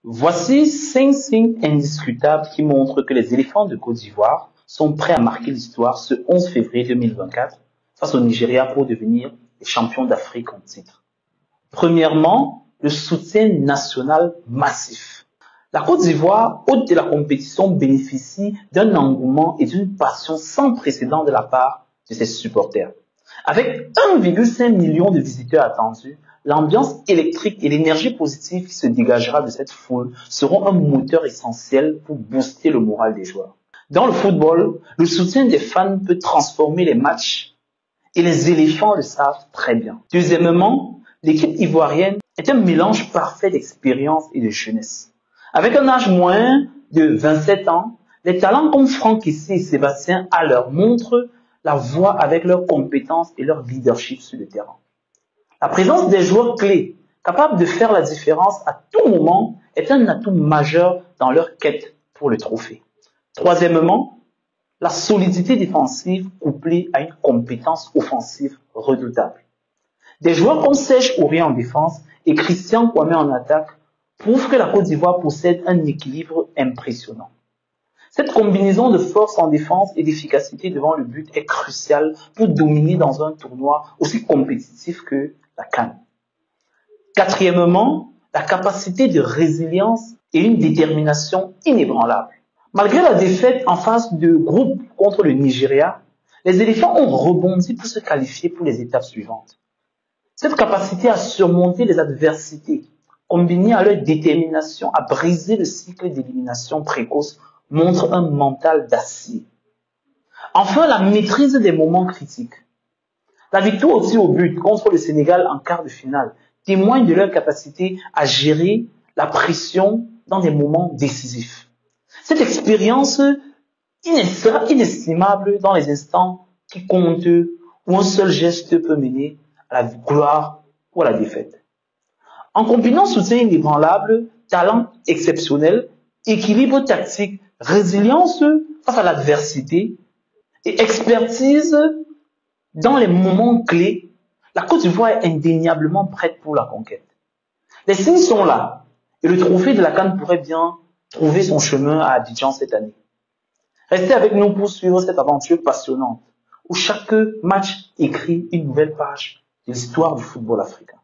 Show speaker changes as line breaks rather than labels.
Voici 5 signes indiscutables qui montrent que les éléphants de Côte d'Ivoire sont prêts à marquer l'histoire ce 11 février 2024 face au Nigeria pour devenir les champions d'Afrique en titre. Premièrement, le soutien national massif. La Côte d'Ivoire, hôte de la compétition, bénéficie d'un engouement et d'une passion sans précédent de la part de ses supporters. Avec 1,5 million de visiteurs attendus, l'ambiance électrique et l'énergie positive qui se dégagera de cette foule seront un moteur essentiel pour booster le moral des joueurs. Dans le football, le soutien des fans peut transformer les matchs et les éléphants le savent très bien. Deuxièmement, l'équipe ivoirienne est un mélange parfait d'expérience et de jeunesse. Avec un âge moyen de 27 ans, les talents comme Franck Kessié et Sébastien Haller montrent la voie avec leurs compétences et leur leadership sur le terrain. La présence des joueurs clés, capables de faire la différence à tout moment, est un atout majeur dans leur quête pour le trophée. Troisièmement, la solidité défensive couplée à une compétence offensive redoutable. Des joueurs comme Serge Aurier en défense et Christian Kouamé en attaque prouvent que la Côte d'Ivoire possède un équilibre impressionnant. Cette combinaison de force en défense et d'efficacité devant le but est cruciale pour dominer dans un tournoi aussi compétitif que la CAN. Quatrièmement, la capacité de résilience et une détermination inébranlable. Malgré la défaite en phase de groupe contre le Nigeria, les éléphants ont rebondi pour se qualifier pour les étapes suivantes. Cette capacité à surmonter les adversités, combinée à leur détermination à briser le cycle d'élimination précoce, montre un mental d'acier. Enfin, la maîtrise des moments critiques. La victoire aussi au but contre le Sénégal en quart de finale témoigne de leur capacité à gérer la pression dans des moments décisifs. Cette expérience sera inestimable dans les instants qui comptent où un seul geste peut mener à la gloire ou à la défaite. En combinant soutien inébranlable, talent exceptionnel, équilibre tactique, résilience face à l'adversité et expertise dans les moments clés, la Côte d'Ivoire est indéniablement prête pour la conquête. Les signes sont là et le trophée de la CAN pourrait bien trouver son chemin à Abidjan cette année. Restez avec nous pour suivre cette aventure passionnante où chaque match écrit une nouvelle page de l'histoire du football africain.